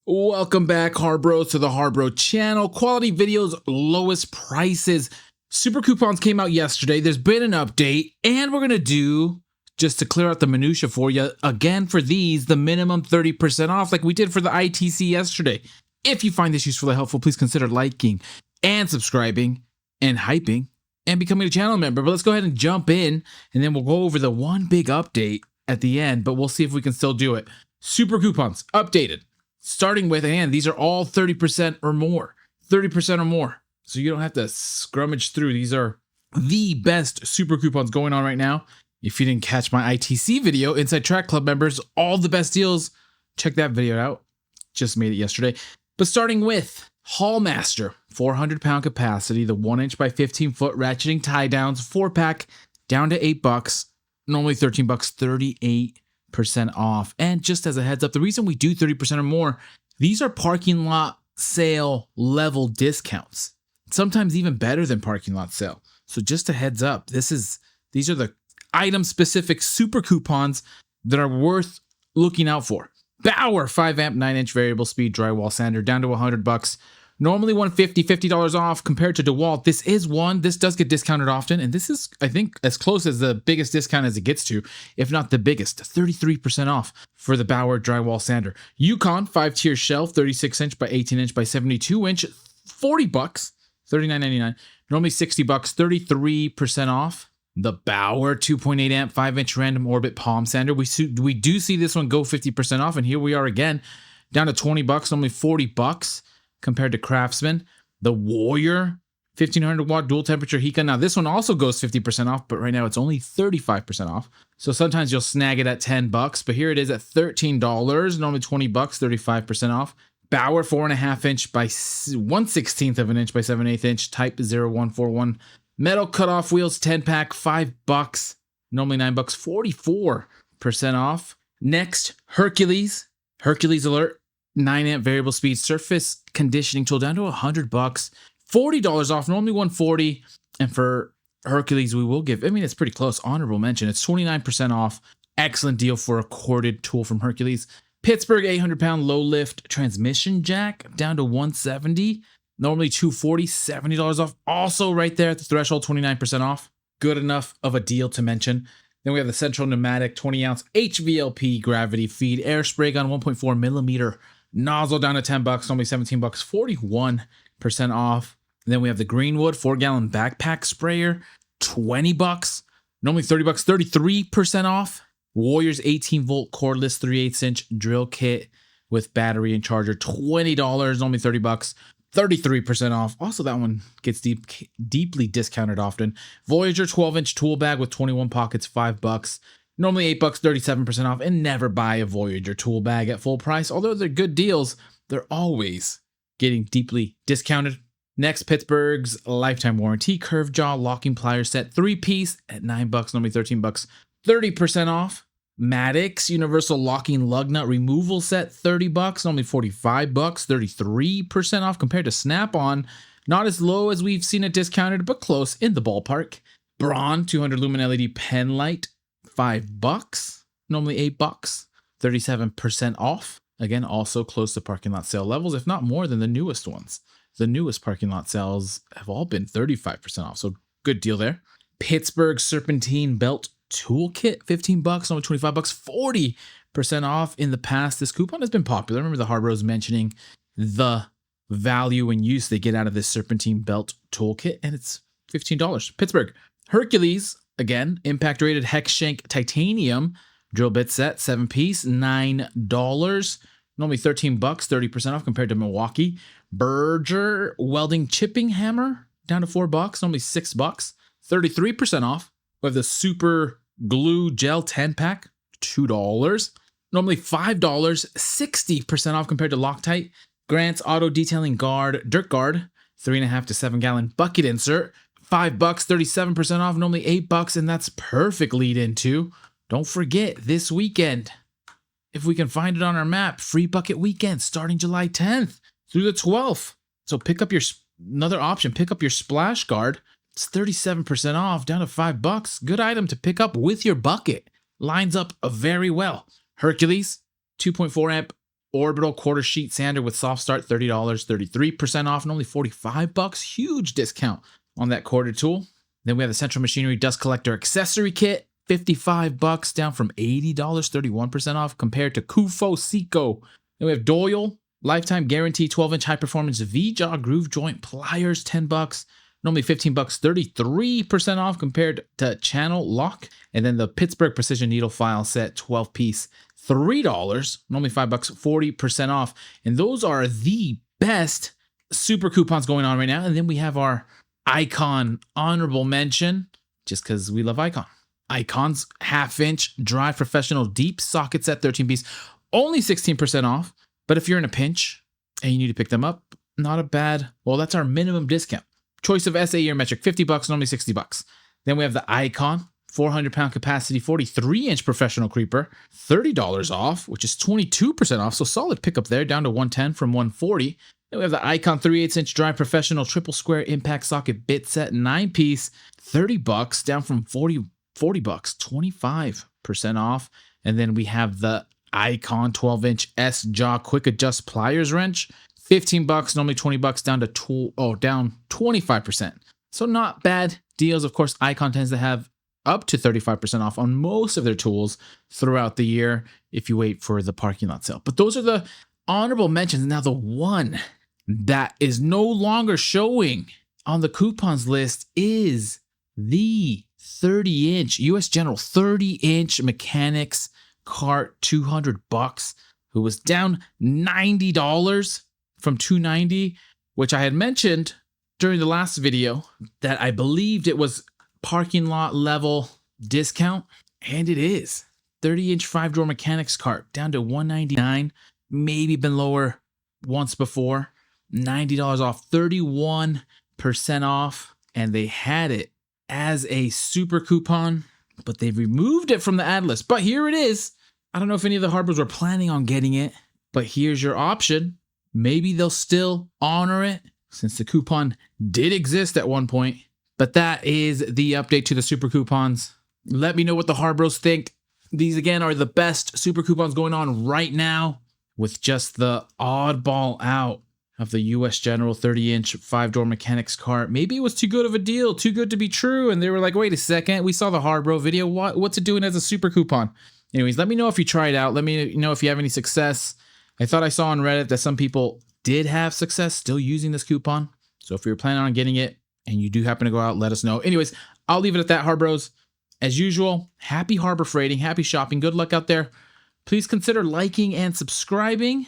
Welcome back, HARBRO, to the HARBRO channel. Quality videos, lowest prices. Super coupons came out yesterday. There's been an update, and we're going to do, just to clear out the minutia for you, again for these, the minimum 30% off like we did for the ITC yesterday. If you find this useful and helpful, please consider liking and subscribing and hyping and becoming a channel member. But let's go ahead and jump in, and then we'll go over the one big update at the end, but we'll see if we can still do it. Super coupons updated. Starting with, and these are all 30% or more. 30% or more. So you don't have to scrummage through. These are the best super coupons going on right now. If you didn't catch my ITC video, Inside Track Club members, all the best deals, check that video out. Just made it yesterday. But starting with Hallmaster, 400-pound capacity, the 1-inch by 15-foot ratcheting tie downs, 4-pack, down to $8. Normally $13, 38% off. And just as a heads up, the reason we do 30% or more, these are parking lot sale level discounts. Sometimes even better than parking lot sale. So just a heads up, these are the item specific super coupons that are worth looking out for. Bauer 5-amp 9-inch variable speed drywall sander down to $100. Normally $150, $50 off compared to DeWalt. This does get discounted often, and this is, I think, as close as the biggest discount as it gets to, if not the biggest, 33% off for the Bauer drywall sander. Yukon 5-tier shelf, 36-inch by 18-inch by 72-inch, $40, $39.99. Normally $60, 33% off. The Bauer 2.8 amp 5-inch random orbit palm sander. We do see this one go 50% off, and here we are again, down to $20, only $40 compared to Craftsman. The Warrior 1500 watt dual temperature heat gun. Now this one also goes 50% off, but right now it's only 35% off. So sometimes you'll snag it at $10, but here it is at $13, normally $20, 35% off. Bauer 4.5 inch by 1/16 of an inch by 7/8 inch type 0141 metal cutoff wheels, 10-pack, $5, normally $9, 44% off. Next, Hercules Alert 9-amp variable speed surface conditioning tool down to $100, $40 off, normally $140. And for Hercules, we will give, it's pretty close, honorable mention. It's 29% off. Excellent deal for a corded tool from Hercules. Pittsburgh 800-pound low lift transmission jack down to $170, normally $240, $70 off. Also right there at the threshold, 29% off. Good enough of a deal to mention. Then we have the Central Pneumatic 20-ounce HVLP gravity feed air spray gun, 1.4 millimeter nozzle down to $10, only $17, 41% off. And then we have the Greenwood 4-gallon backpack sprayer, $20, normally $30, 33% off. Warriors 18-volt cordless 3/8-inch drill kit with battery and charger, $20, only $30, 33% off. Also, that one gets deeply discounted often. Voyager 12-inch tool bag with 21 pockets, $5. Normally $8, 37% off. And never buy a Voyager tool bag at full price. Although they're good deals, they're always getting deeply discounted. Next, Pittsburgh's lifetime warranty curved jaw locking plier set, 3-piece at $9, normally $13, 30% off. Maddox universal locking lug nut removal set, $30, only $45, 33% off compared to Snap-on. Not as low as we've seen it discounted, but close in the ballpark. Braun 200 lumen LED pen light, $5, normally $8, 37% off. Again, also close to parking lot sale levels, if not more than the newest ones. The newest parking lot sales have all been 35% off, so good deal there. Pittsburgh serpentine belt toolkit, $15, only $25, 40% off. In the past, this coupon has been popular. Remember the HARBRO's mentioning the value and use they get out of this serpentine belt toolkit, and it's $15. Pittsburgh Hercules, again, impact rated hex shank titanium drill bit set, 7-piece, $9, normally $13, 30% off compared to Milwaukee. Berger welding chipping hammer down to $4, normally $6, 33% off. We have the super glue gel 10-pack, $2, normally $5, 60% off compared to Loctite. Grant's auto detailing guard, dirt guard, 3.5 to 7-gallon bucket insert, $5, 37% off, normally $8, and that's perfect lead into. Don't forget this weekend, if we can find it on our map, free bucket weekend starting July 10th through the 12th. So pick up another option, pick up your splash guard. It's 37% off, down to $5. Good item to pick up with your bucket. Lines up very well. Hercules, 2.4 amp Orbital quarter sheet sander with soft start, $30, 33% off, and only $45. Huge discount on that quarter tool. Then we have the Central Machinery dust collector accessory kit, $55, down from $80, 31% off compared to Kufo Seiko. Then we have Doyle lifetime guarantee 12-inch high performance V-jaw groove joint pliers, $10. Normally $15, 33% off compared to Channel Lock. And then the Pittsburgh Precision Needle File Set 12-piece, $3. Normally $5, 40% off. And those are the best super coupons going on right now. And then we have our Icon honorable mention, just because we love Icon. Icon's half-inch Drive Professional deep socket set 13-piece, only 16% off. But if you're in a pinch and you need to pick them up, not a bad, well, that's our minimum discount. Choice of SA or metric, $50, normally $60. Then we have the Icon 400-pound capacity 43-inch professional creeper, $30 off, which is 22% off. So solid pickup there, down to $110 from $140. Then we have the Icon 3/8-inch Drive Professional triple square impact socket bit set 9-piece, $30, down from $40, 25% off. And then we have the Icon 12-inch S-Jaw quick adjust pliers wrench, $15, normally $20, down 25%. So not bad deals. Of course, Icon tends to have up to 35% off on most of their tools throughout the year if you wait for the parking lot sale. But those are the honorable mentions. Now, the one that is no longer showing on the coupons list is the 30-inch US General 30-inch mechanics cart, $200, who was down $90 from $290, which I had mentioned during the last video that I believed it was parking lot level discount, and it is. 30-inch 5-drawer mechanics cart down to $199, maybe been lower once before. $90 off, 31% off, and they had it as a super coupon, but they've removed it from the ad list. But here it is. I don't know if any of the Harbros were planning on getting it, but here's your option. Maybe they'll still honor it since the coupon did exist at one point. But that is the update to the super coupons. Let me know what the Harbros think. These, again, are the best super coupons going on right now, with just the oddball out of the US General 30-inch 5-door mechanics cart. Maybe it was too good of a deal, too good to be true, and they were like, wait a second, we saw the Harbro video, what's it doing as a super coupon? Anyways, let me know if you try it out. Let me know if you have any success. I thought I saw on Reddit that some people did have success still using this coupon. So if you're planning on getting it and you do happen to go out, let us know. Anyways, I'll leave it at that, Harbros. As usual, happy Harbor freighting, happy shopping, good luck out there. Please consider liking and subscribing.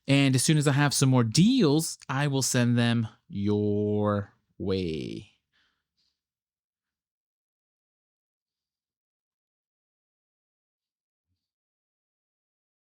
And as soon as I have some more deals, I will send them your way.